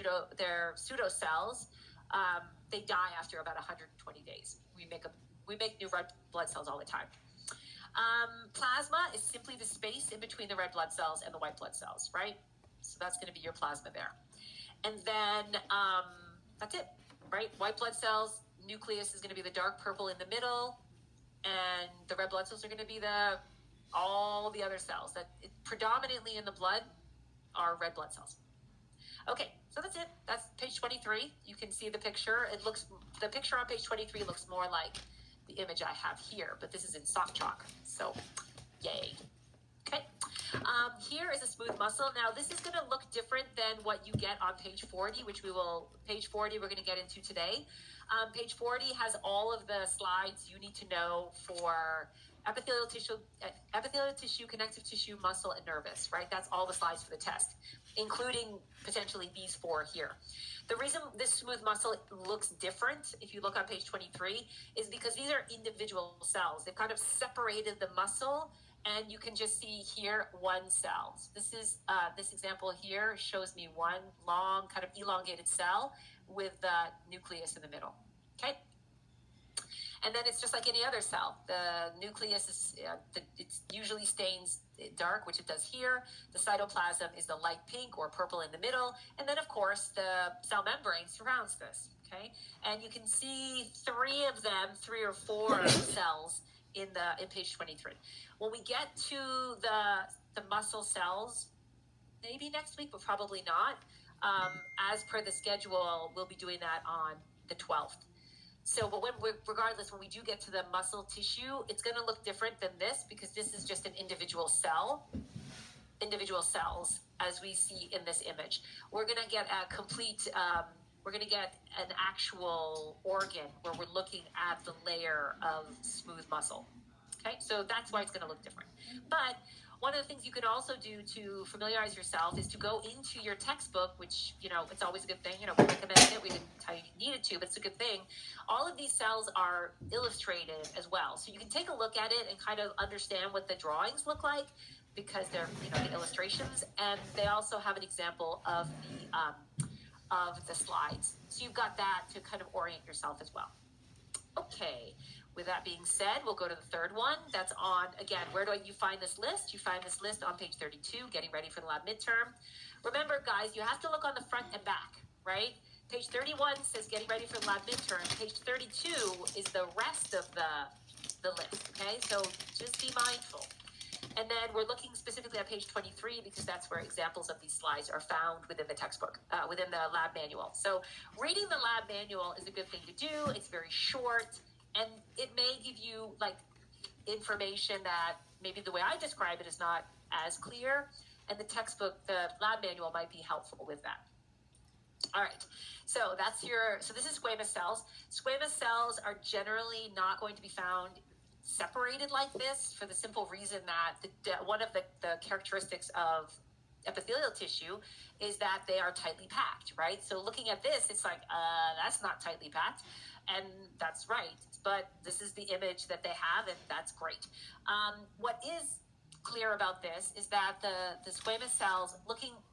their pseudo cells, they die after about 120 days. We make new red blood cells all the time. Plasma is simply the space in between the red blood cells and the white blood cells, right? So that's going to be your plasma there. And then that's it, right? White blood cells, nucleus is going to be the dark purple in the middle, and the red blood cells are going to be all the other cells that predominantly in the blood are red blood cells. Okay, so that's it. That's page 23. You can see the picture. The picture on page 23 looks more like the image I have here, but this is in soft chalk. So, yay. Okay. Here is a smooth muscle. Now, this is going to look different than what you get on page 40, page 40 we're going to get into today. Page 40 has all of the slides you need to know for epithelial tissue, connective tissue, muscle, and nervous, right? That's all the slides for the test, including potentially these four here. The reason this smooth muscle looks different, if you look on page 23, is because these are individual cells. They've kind of separated the muscle, and you can just see here one cell. This example here shows me one long kind of elongated cell with the nucleus in the middle. Okay. And then it's just like any other cell. The nucleus is it usually stains dark, which it does here. The cytoplasm is the light pink or purple in the middle, and then of course the cell membrane surrounds this. Okay, and you can see three or four cells in page 23. When we get to the muscle cells, maybe next week, but probably not. As per the schedule, we'll be doing that on the 12th. So, but regardless, when we do get to the muscle tissue, it's going to look different than this because this is just an individual cells, as we see in this image. We're going to get we're going to get an actual organ where we're looking at the layer of smooth muscle. Okay, so that's why it's going to look different. But one of the things you can also do to familiarize yourself is to go into your textbook, which, it's always a good thing. We recommended it. We didn't tell you you needed to, but it's a good thing. All of these cells are illustrated as well. So you can take a look at it and kind of understand what the drawings look like because they're, the illustrations. And they also have an example of the slides. So you've got that to kind of orient yourself as well. Okay. With that being said, we'll go to the third one. That's on, again, where do you find this list? You find this list on page 32, getting ready for the lab midterm. Remember, guys, you have to look on the front and back, right? Page 31 says getting ready for the lab midterm. Page 32 is the rest of the list, okay? So just be mindful. And then we're looking specifically at page 23 because that's where examples of these slides are found within the textbook, within the lab manual. So reading the lab manual is a good thing to do. It's very short. And it may give you information that maybe the way I describe it is not as clear. And the textbook, the lab manual might be helpful with that. All right. So this is squamous cells. Squamous cells are generally not going to be found separated like this for the simple reason that one of the characteristics of epithelial tissue is that they are tightly packed, right? So looking at this, it's like, that's not tightly packed. And that's right. But this is the image that they have, and that's great. What is clear about this is that the squamous cells,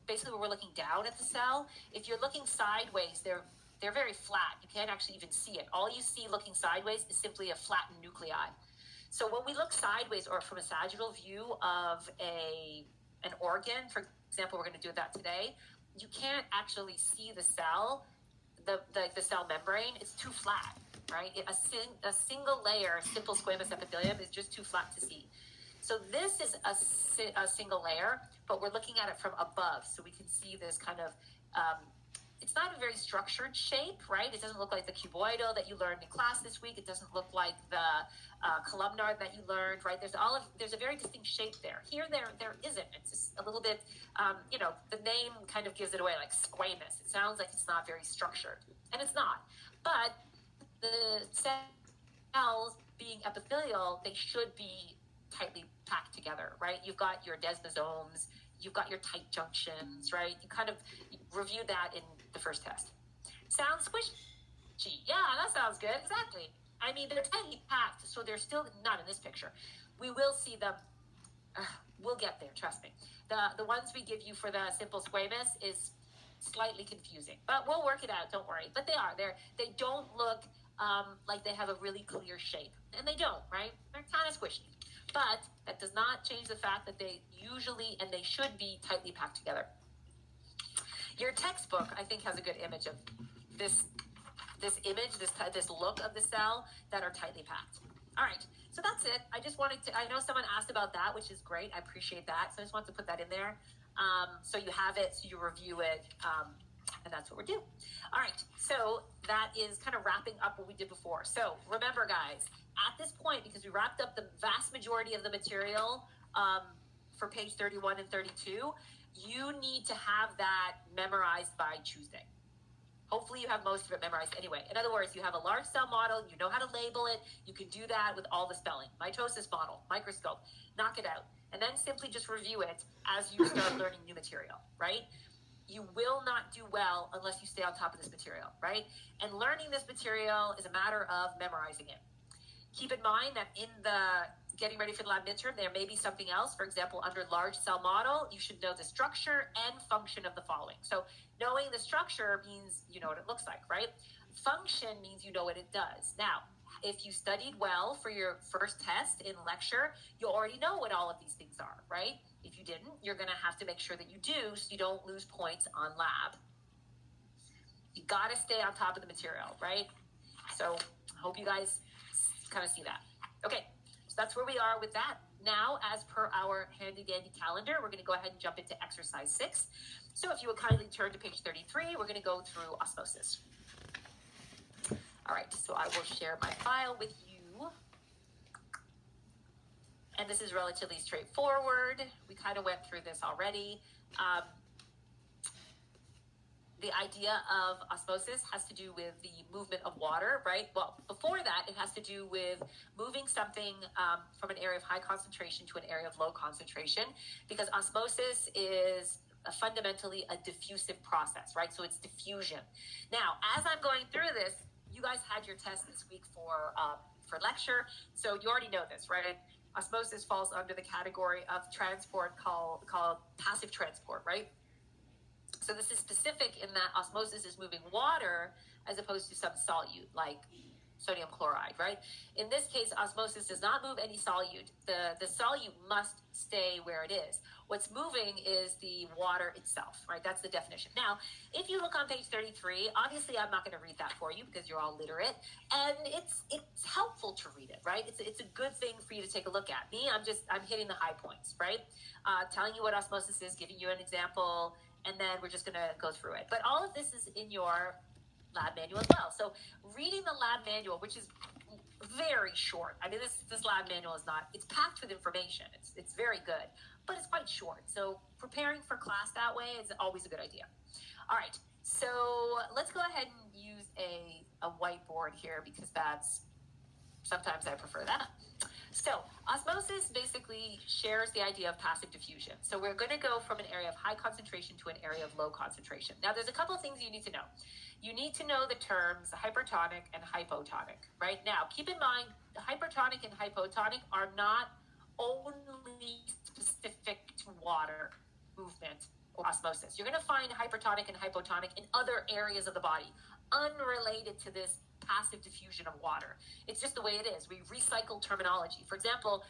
basically we're looking down at the cell. If you're looking sideways, they're very flat. You can't actually even see it. All you see looking sideways is simply a flattened nuclei. So when we look sideways or from a sagittal view of an organ, for example, we're going to do that today, you can't actually see the cell, the cell membrane. It's too flat, right? A single layer, simple squamous epithelium is just too flat to see. So this is a single layer, but we're looking at it from above. So we can see this kind of, it's not a very structured shape, right? It doesn't look like the cuboidal that you learned in class this week. It doesn't look like the columnar that you learned, right? There's a very distinct shape there. Here, there isn't. It's just a little bit, the name kind of gives it away, like squamous. It sounds like it's not very structured, and it's not. But the cells being epithelial, they should be tightly packed together, right? You've got your desmosomes, you've got your tight junctions, right? You kind of reviewed that in the first test. Sounds squishy. Yeah, that sounds good. Exactly. I mean, they're tightly packed, so they're still not in this picture. We will see them. We'll get there, trust me. The ones we give you for the simple squamous is slightly confusing, but we'll work it out. Don't worry. But they don't look like they have a really clear shape, and they don't, right? They're kind of squishy, but that does not change the fact that they usually and they should be tightly packed together. Your textbook, I think, has a good image of this look of the cell that are tightly packed. All right, so that's it. I just wanted to, I know someone asked about that, which is great. I appreciate that. So I just wanted to put that in there. So you have it, so you review it, and that's what we're doing. All right, so that is kind of wrapping up what we did before. So remember, guys, at this point, because we wrapped up the vast majority of the material for page 31 and 32, you need to have that memorized by Tuesday. Hopefully you have most of it memorized anyway. In other words, you have a large cell model, you know how to label it, you can do that with all the spelling. Mitosis model, microscope, knock it out. And then simply just review it as you start learning new material, right? You will not do well unless you stay on top of this material, right? And learning this material is a matter of memorizing it. Keep in mind that in the getting ready for the lab midterm, there may be something else. For example, under large cell model, you should know the structure and function of the following. So knowing the structure means you know what it looks like, right? Function means you know what it does. Now, if you studied well for your first test in lecture, you already know what all of these things are, right? If you didn't, you're going to have to make sure that you do so you don't lose points on lab. You got to stay on top of the material, right? So I hope you guys kind of see that. Okay, so that's where we are with that. Now, as per our handy dandy calendar, we're going to go ahead and jump into exercise 6. So if you would kindly turn to page 33, we're going to go through osmosis. All right, so I will share my file with you. And this is relatively straightforward. We kind of went through this already. The idea of osmosis has to do with the movement of water, right? Well, before that, it has to do with moving something from an area of high concentration to an area of low concentration, because osmosis is fundamentally a diffusive process, right? So it's diffusion. Now, as I'm going through this, you guys had your test this week for lecture, so you already know this, right? Osmosis falls under the category of transport called passive transport, right? So this is specific in that osmosis is moving water as opposed to some solute like sodium chloride, right? In this case, osmosis does not move any solute. The solute must stay where it is. What's moving is the water itself, right? That's the definition. Now, if you look on page 33, obviously I'm not going to read that for you because you're all literate, and it's helpful to read it, right? It's a good thing for you to take a look at. Me, I'm hitting the high points, right? Telling you what osmosis is, giving you an example, and then we're just going to go through it. But all of this is in your lab manual as well. So reading the lab manual, which is very short. I mean, this lab manual is not, it's packed with information. It's very good, but it's quite short. So preparing for class that way is always a good idea. All right, so let's go ahead and use a whiteboard here because sometimes I prefer that. So osmosis basically shares the idea of passive diffusion. So we're going to go from an area of high concentration to an area of low concentration. Now, there's a couple of things you need to know. You need to know the terms hypertonic and hypotonic, right? Now, keep in mind, hypertonic and hypotonic are not only specific to water movement or osmosis. You're going to find hypertonic and hypotonic in other areas of the body, unrelated to this passive diffusion of water. It's just the way it is. We recycle terminology. For example,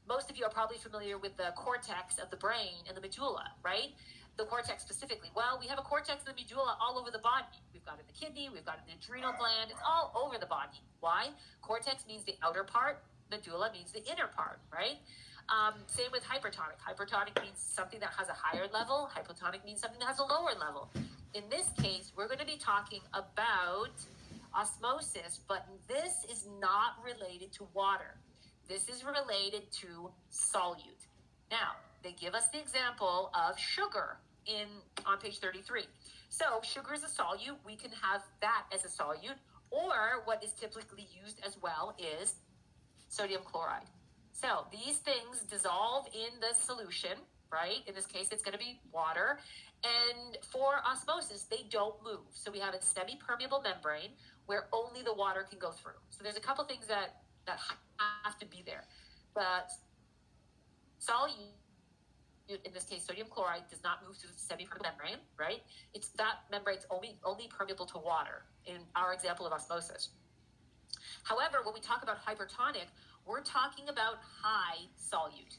most of you are probably familiar with the cortex of the brain and the medulla, right? The cortex specifically. Well, we have a cortex and the medulla all over the body. We've got it in the kidney, we've got it in the adrenal gland. It's all over the body. Why? Cortex means the outer part, medulla means the inner part, right? Same with hypertonic. Hypertonic means something that has a higher level. Hypotonic means something that has a lower level. In this case, we're going to be talking about osmosis, but this is not related to water. This is related to solute. Now, they give us the example of sugar on page 33. So sugar is a solute. We can have that as a solute, or what is typically used as well is sodium chloride. So these things dissolve in the solution, right? In this case, it's going to be water. And for osmosis, they don't move. So we have a semi-permeable membrane where only the water can go through. So there's a couple things that have to be there. But solute in this case sodium chloride, does not move through the semipermeable membrane, right? It's that membrane's only permeable to water in our example of osmosis. However, when we talk about hypertonic, we're talking about high solute.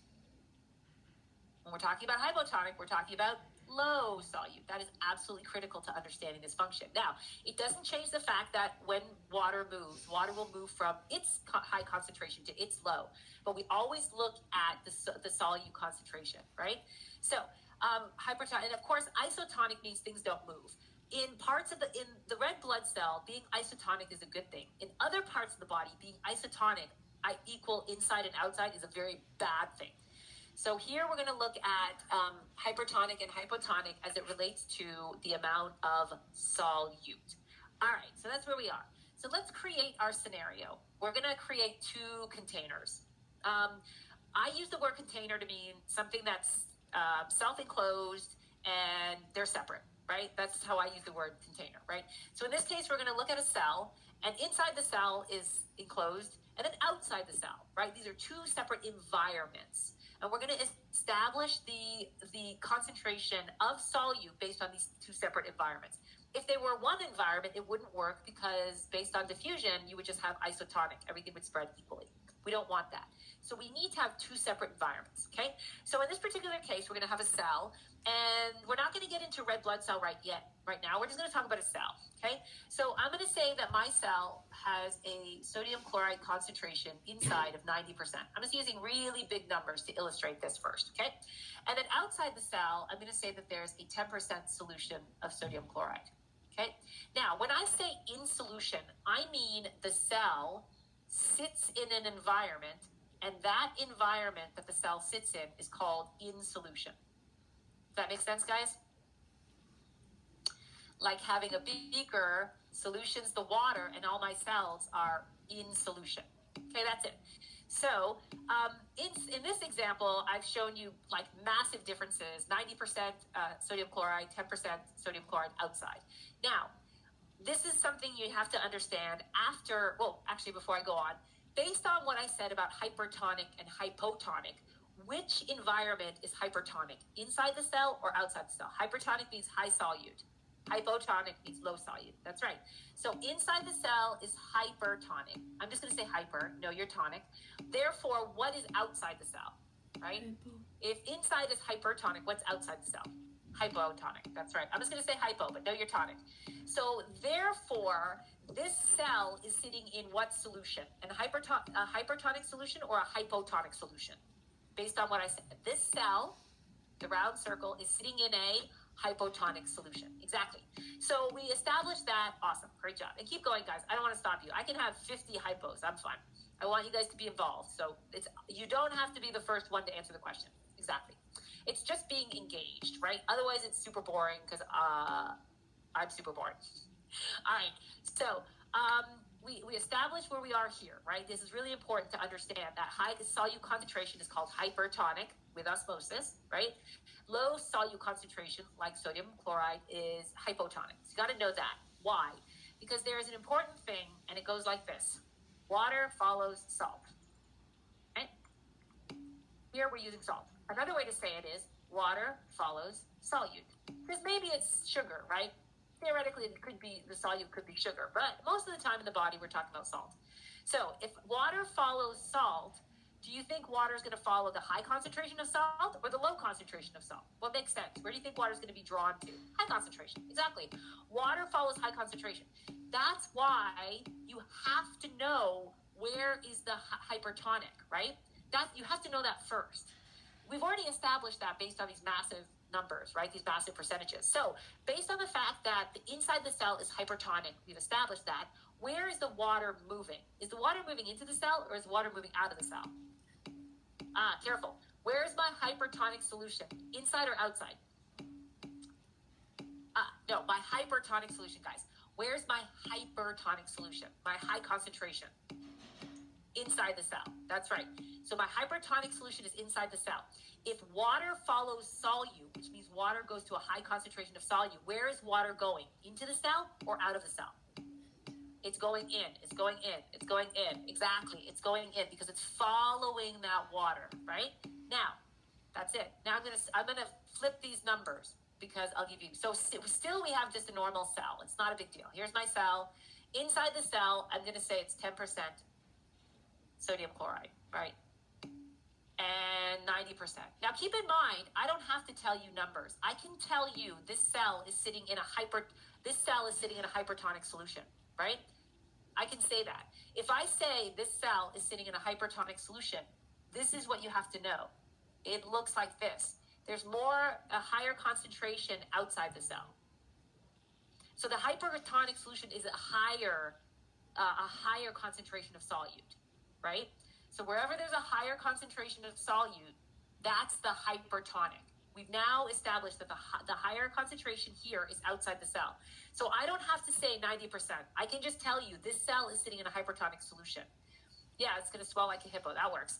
When we're talking about hypotonic, we're talking about low solute. That is absolutely critical to understanding this function. Now, it doesn't change the fact that when water moves, water will move from its high concentration to its low. But we always look at the solute concentration, right? So, hypertonic, and of course, isotonic means things don't move. In the red blood cell, being isotonic is a good thing. In other parts of the body, being isotonic, equal inside and outside, is a very bad thing. So here we're going to look at hypertonic and hypotonic as it relates to the amount of solute. All right, so that's where we are. So let's create our scenario. We're going to create two containers. I use the word container to mean something that's self-enclosed and they're separate, right? That's how I use the word container, right? So in this case, we're going to look at a cell, and inside the cell is enclosed, and then outside the cell, right? These are two separate environments. And we're going to establish the concentration of solute based on these two separate environments. If they were one environment, it wouldn't work because based on diffusion, you would just have isotonic. Everything would spread equally. We don't want that. So we need to have two separate environments, okay? So in this particular case, we're going to have a cell, and we're not going to get into red blood cell right now. We're just going to talk about a cell, okay? So I'm going to say that my cell has a sodium chloride concentration inside of 90%. I'm just using really big numbers to illustrate this first, okay? And then outside the cell, I'm going to say that there's a 10% solution of sodium chloride, okay? Now, when I say in solution, I mean the cell sits in an environment, and that environment that the cell sits in is called in solution. Does that make sense, guys? Like having a beaker, solution's the water, and all my cells are in solution. Okay, that's it. So in this example, I've shown you like massive differences, 90% sodium chloride, 10% sodium chloride outside. Now, this is something you have to understand before I go on, based on what I said about hypertonic and hypotonic, which environment is hypertonic, inside the cell or outside the cell? Hypertonic means high solute. Hypotonic means low solute. That's right. So inside the cell is hypertonic. I'm just going to say hyper. No, you're tonic. Therefore, what is outside the cell, right? If inside is hypertonic, what's outside the cell? Hypotonic. That's right. I'm just going to say hypo, but no, you're tonic. So therefore, this cell is sitting in what solution? A hypertonic solution or a hypotonic solution? Based on what I said, this cell, the round circle, is sitting in a hypotonic solution. Exactly. So we established that. Awesome. Great job. And keep going, guys. I don't want to stop you. I can have 50 hypos. I'm fine. I want you guys to be involved. So you don't have to be the first one to answer the question. Exactly. It's just being engaged, right? Otherwise, it's super boring because I'm super boring. All right. So we established where we are here, right? This is really important to understand that high solute concentration is called hypertonic with osmosis, right? Low solute concentration, like sodium chloride, is hypotonic. So you got to know that. Why? Because there is an important thing, and it goes like this. Water follows salt. Right? Here we're using salt. Another way to say it is water follows solute. Because maybe it's sugar, right? Theoretically, the solute could be sugar, but most of the time in the body, we're talking about salt. So if water follows salt, do you think water is going to follow the high concentration of salt or the low concentration of salt? Well, it makes sense. Where do you think water is going to be drawn to? High concentration. Exactly. Water follows high concentration. That's why you have to know where is the hypertonic, right? You have to know that first. We've already established that based on these massive numbers, right? These massive percentages. So based on the fact that the inside the cell is hypertonic, we've established that. Where is the water moving? Is the water moving into the cell or is the water moving out of the cell? Careful. Where is my hypertonic solution? Inside or outside? No, my hypertonic solution, guys. Where's my hypertonic solution? My high concentration? Inside the cell. That's right. So my hypertonic solution is inside the cell. If water follows solute, which means water goes to a high concentration of solute, where is water going? Into the cell or out of the cell? It's going in. It's going in. It's going in. Exactly. It's going in because it's following that water, right? Now, That's it. Now I'm gonna flip these numbers because I'll give you. So still we have just a normal cell. It's not a big deal. Here's my cell. Inside the cell, I'm gonna say it's 10% sodium chloride, right? And 90%. Now keep in mind, I don't have to tell you numbers. I can tell you this cell is sitting in a hypertonic solution, right? I can say that. If I say this cell is sitting in a hypertonic solution, this is what you have to know. It looks like this. There's a higher concentration outside the cell. So the hypertonic solution is a higher concentration of solute, right? So wherever there's a higher concentration of solute, that's the hypertonic. We've now established that the higher concentration here is outside the cell. So I don't have to say 90%. I can just tell you this cell is sitting in a hypertonic solution. Yeah, it's going to swell like a hippo. That works.